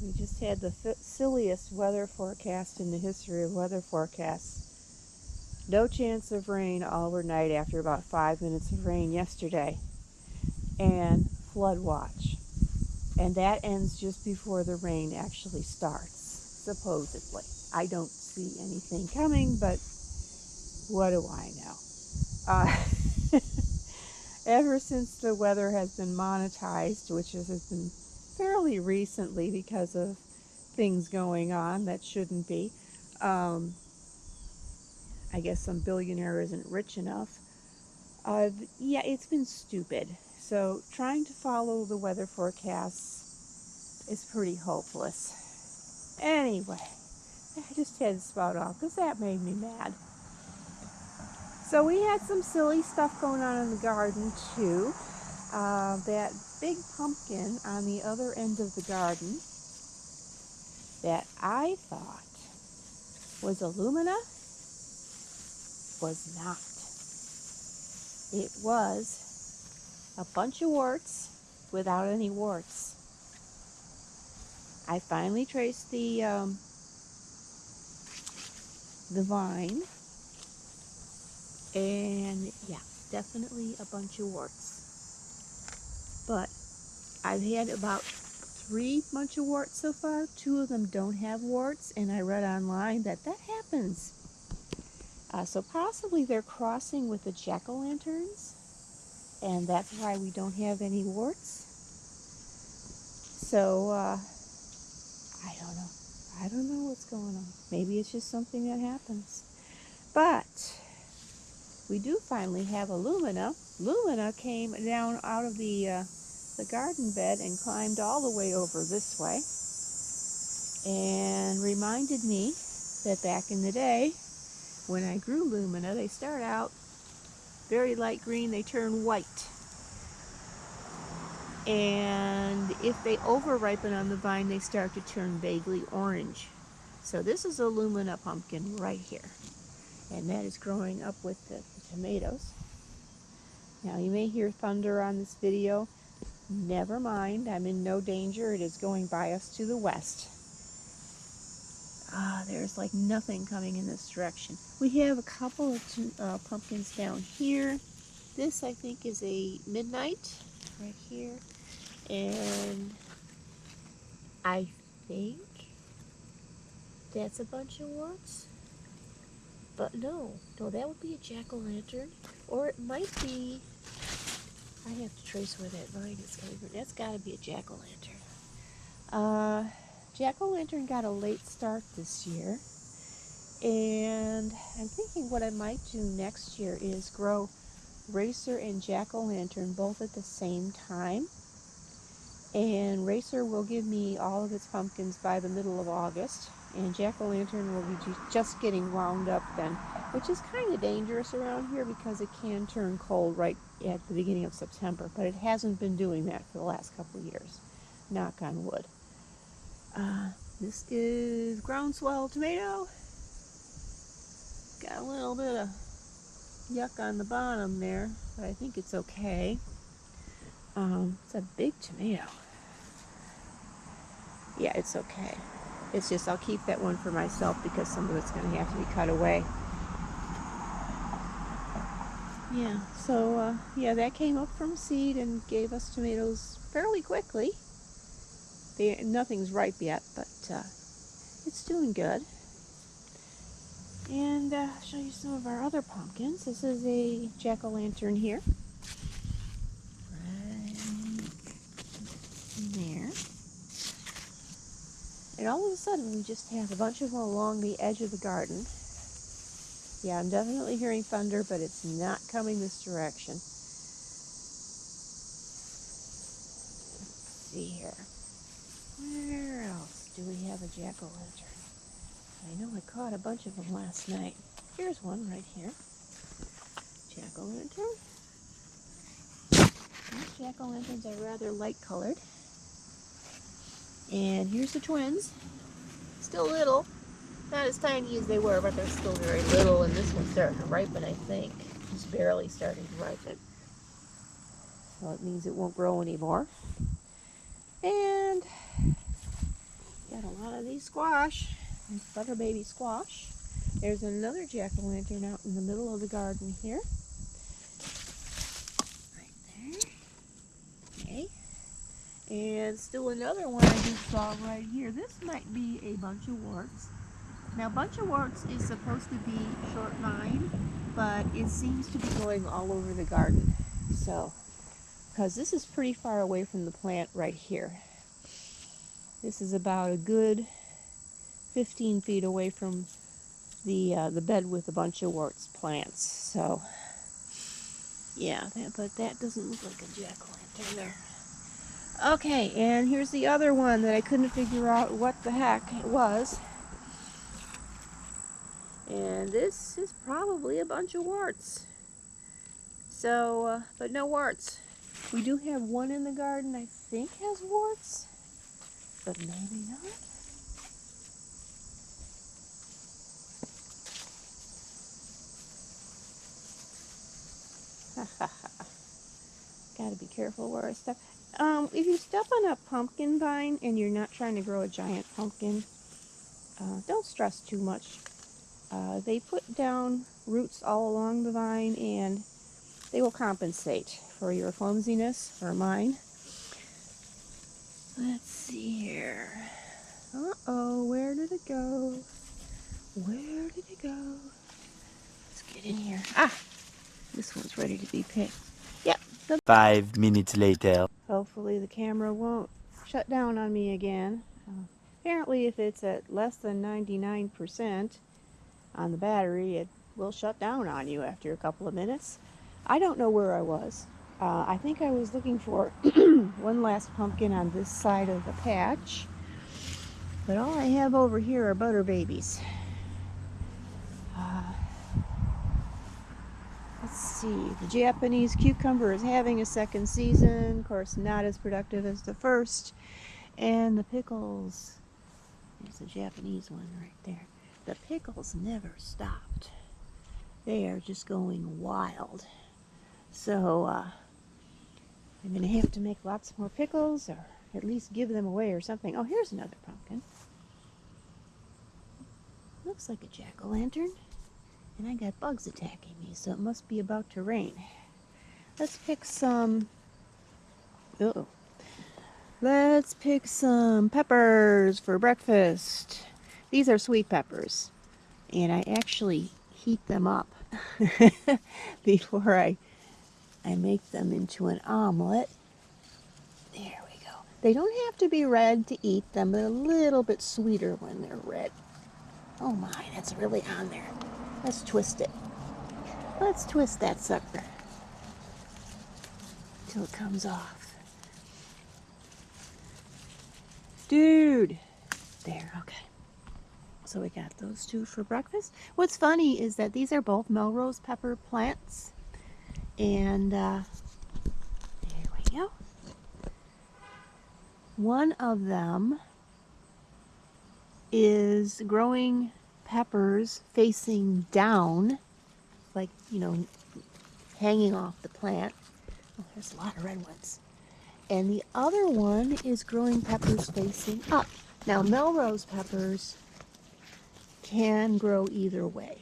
We just had the silliest weather forecast in the history of weather forecasts. No chance of rain all overnight after about 5 minutes of rain yesterday. And flood watch. And that ends just before the rain actually starts, supposedly. I don't see anything coming, but what do I know? Ever since the weather has been monetized, which has been fairly recently because of things going on that shouldn't be, I guess some billionaire isn't rich enough. Yeah, it's been stupid. So trying to follow the weather forecasts is pretty hopeless. Anyway, I just had to spout off because that made me mad. So we had some silly stuff going on in the garden too. That big pumpkin on the other end of the garden that I thought was alumina was not. It was a bunch of warts without any warts. I finally traced the vine, and yeah, definitely a bunch of warts. But I've had about 3 bunch of warts so far. 2 of them don't have warts, and I read online that happens. So possibly they're crossing with the jack-o'-lanterns, and that's why we don't have any warts. So I don't know. I don't know what's going on. Maybe it's just something that happens. But we do finally have a Lumina. Lumina came down out of the garden bed and climbed all the way over this way and reminded me that back in the day when I grew Lumina, they start out very light green, they turn white. And if they over-ripen on the vine, they start to turn vaguely orange. So this is a Lumina pumpkin right here. And that is growing up with the tomatoes. Now you may hear thunder on this video. Never mind, I'm in no danger. It is going by us to the west. There's like nothing coming in this direction. We have a couple of pumpkins down here. This I think is a midnight right here. And I think that's a bunch of warts. But no, that would be a jack-o'-lantern. Or it might be, I have to trace where that vine is coming from. That's got to be a jack-o'-lantern. Jack-o'-lantern got a late start this year. And I'm thinking what I might do next year is grow Racer and jack-o'-lantern both at the same time. And Racer will give me all of its pumpkins by the middle of August. And jack-o'-lantern will be just getting wound up then, which is kind of dangerous around here because it can turn cold right at the beginning of September. But it hasn't been doing that for the last couple of years. Knock on wood. This is groundswell tomato. Got a little bit of yuck on the bottom there, but I think it's okay. It's a big tomato. Yeah, it's okay. It's just I'll keep that one for myself because some of it's going to have to be cut away. Yeah, so yeah, that came up from seed and gave us tomatoes fairly quickly. Nothing's ripe yet, but it's doing good. And I'll show you some of our other pumpkins. This is a jack-o'-lantern here. Right there. And all of a sudden, we just have a bunch of them along the edge of the garden. Yeah, I'm definitely hearing thunder, but it's not coming this direction. Let's see here. Where else do we have a jack-o'-lantern? I know I caught a bunch of them last night. Here's one right here. Jack-o'-lantern. These jack-o'-lanterns are rather light colored. And here's the twins. Still little. Not as tiny as they were, but they're still very little. And this one's starting to ripen, I think. Just barely starting to ripen. So it means it won't grow anymore. And got a lot of these squash. There's butter baby squash. There's another jack-o'-lantern out in the middle of the garden here. Right there. Okay. And still another one I just saw right here. This might be a bunch of warts. Now, bunch of warts is supposed to be short vine, but it seems to be going all over the garden. So, because this is pretty far away from the plant right here. This is about a good 15 feet away from the bed with a bunch of warts plants. So, yeah, but that doesn't look like a jack-o'-lantern there. Okay, and here's the other one that I couldn't figure out what the heck it was. And this is probably a bunch of warts. So, but no warts. We do have one in the garden I think has warts, but maybe not. Gotta be careful where I step. If you step on a pumpkin vine and you're not trying to grow a giant pumpkin, don't stress too much. They put down roots all along the vine and they will compensate for your clumsiness or mine. Let's see here. Uh-oh, where did it go? Where did it go? Let's get in here. Ah! This one's ready to be picked. Yep. 5 minutes later. Hopefully the camera won't shut down on me again. Apparently if it's at less than 99% on the battery, it will shut down on you after a couple of minutes. I don't know where I was. I think I was looking for one last pumpkin on this side of the patch. But all I have over here are butter babies. Let's see, the Japanese cucumber is having a second season, of course not as productive as the first. And the pickles, there's a Japanese one right there. The pickles never stopped. They are just going wild. So I'm going to have to make lots more pickles or at least give them away or something. Oh, here's another pumpkin. Looks like a jack-o'-lantern. And I got bugs attacking me, so it must be about to rain. Let's pick some... Uh-oh. Let's pick some peppers for breakfast. These are sweet peppers. And I actually heat them up before I make them into an omelet. There we go. They don't have to be red to eat them. They're a little bit sweeter when they're red. Oh my, that's really on there. Let's twist it. Let's twist that sucker till it comes off. Dude! There, okay. So we got those two for breakfast. What's funny is that these are both Melrose pepper plants. And there we go. One of them is growing peppers facing down, like, you know, hanging off the plant. Oh, there's a lot of red ones. And the other one is growing peppers facing up. Now, Melrose peppers can grow either way.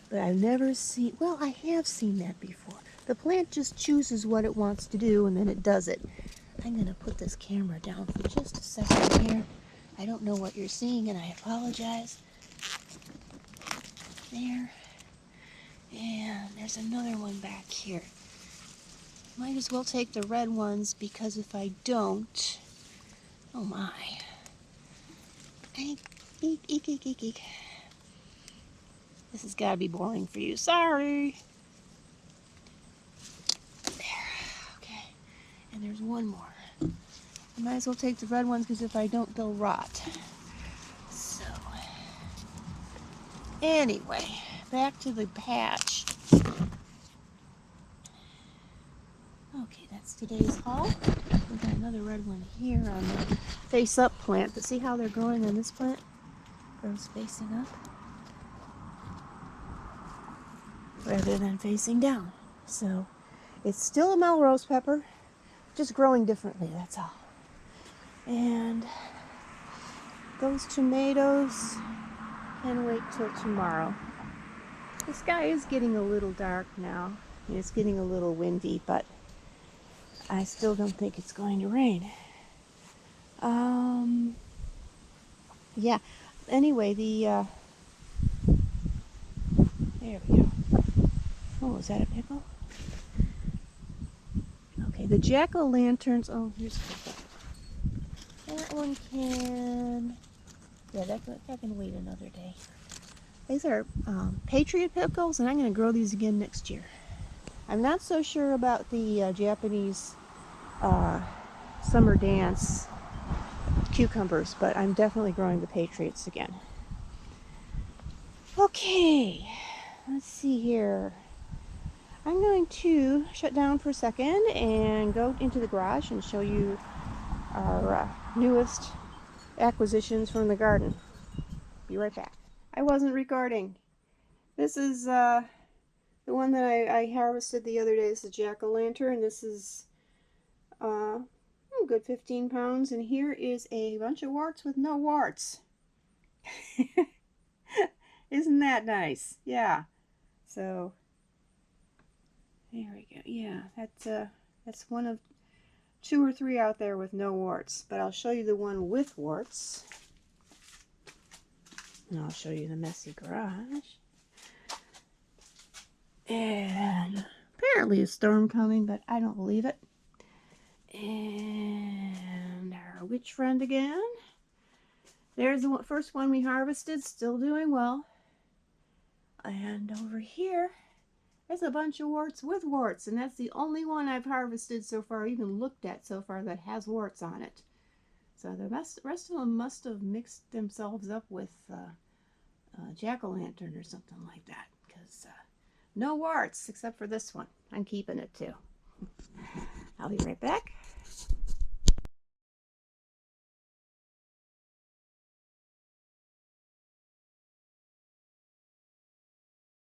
But I've never seen, well, I have seen that before. The plant just chooses what it wants to do and then it does it. I'm going to put this camera down for just a second here. I don't know what you're seeing and I apologize. There. And there's another one back here. Might as well take the red ones because if I don't, oh my. Eek, eek, eek, eek, eek. This has got to be boring for you. Sorry. There. Okay. And there's one more. I might as well take the red ones because if I don't, they'll rot. So, anyway, back to the patch. Okay, that's today's haul. We got another red one here on the face-up plant. But see how they're growing on this plant? Grows facing up rather than facing down. So, it's still a Melrose pepper, just growing differently, that's all. And those tomatoes can wait till tomorrow. The sky is getting a little dark now. It's getting a little windy, but I still don't think it's going to rain. Yeah. Anyway, there we go. Oh, is that a pickle? Okay, the jack-o'-lanterns. Oh, here's a pickle. That one can. Yeah, that can wait another day. These are Patriot pickles, and I'm going to grow these again next year. I'm not so sure about the Japanese summer dance cucumbers, but I'm definitely growing the Patriots again. Okay, let's see here. I'm going to shut down for a second and go into the garage and show you our newest acquisitions from the garden. Be right back. I wasn't recording. This is the one that I harvested the other day. This is jack-o'-lantern. This is a good 15 pounds. And here is a bunch of warts with no warts. Isn't that nice? Yeah. So there we go. Yeah, that's one of 2 or 3 out there with no warts. But I'll show you the one with warts. And I'll show you the messy garage. And apparently a storm coming, but I don't believe it. And our witch friend again. There's the first one we harvested, still doing well. And over here, there's a bunch of warts with warts, and that's the only one I've harvested so far, even looked at so far, that has warts on it. So the rest of them must have mixed themselves up with jack-o'-lantern or something like that, because no warts except for this one. I'm keeping it too. I'll be right back.